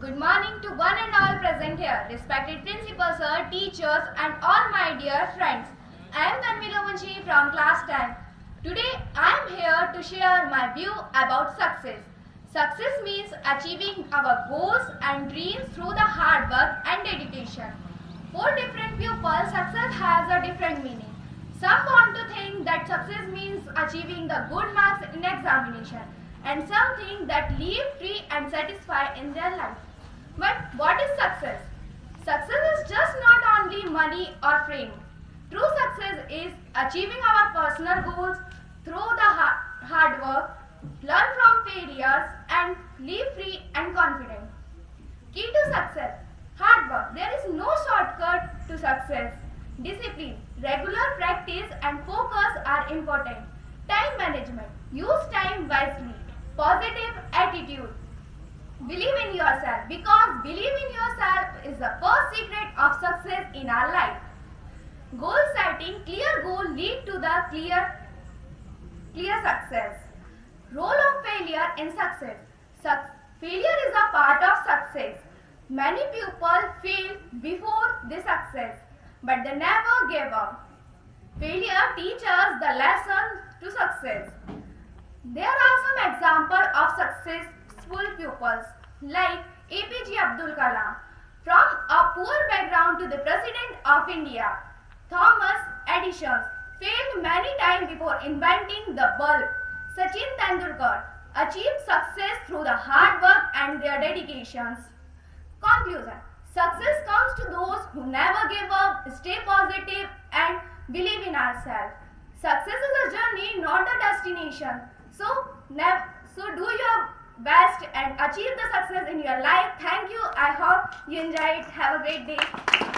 Good morning to one and all present here, respected principal sir, teachers and all my dear friends. I am Tanvi Lovanshi from class 10. Today I am here to share my view about success. Success means achieving our goals and dreams through the hard work and dedication. For different people, success has a different meaning. Some want to think that success means achieving the good marks in examination, and some think that live free and satisfied in their life. But what is success? Success is just not only money or fame. True success is achieving our personal goals through the hard work, learn from failures and live free and confident. Key to success: hard work. There is no shortcut to success. Discipline, regular practice and focus are important. Time management. Use time wisely. Positive attitude. Believe in yourself, because believe in yourself is the first secret of success in our life. Goal setting. Clear goal lead to the clear success. Role of failure in success. Failure is a part of success. Many people fail before they success, but they never give up. Failure teaches the lesson to success. There are some examples of successful pupils like APJ Abdul Kalam. From a poor background to the President of India, Thomas Edison failed many times before inventing the bulb. Sachin Tendulkar achieved success through the hard work and their dedications. Conclusion: success comes to those who never give up, stay positive and believe in ourselves. Success is a journey, not a destination. So do your best and achieve the success in your life. Thank you. I hope you enjoy it. Have a great day.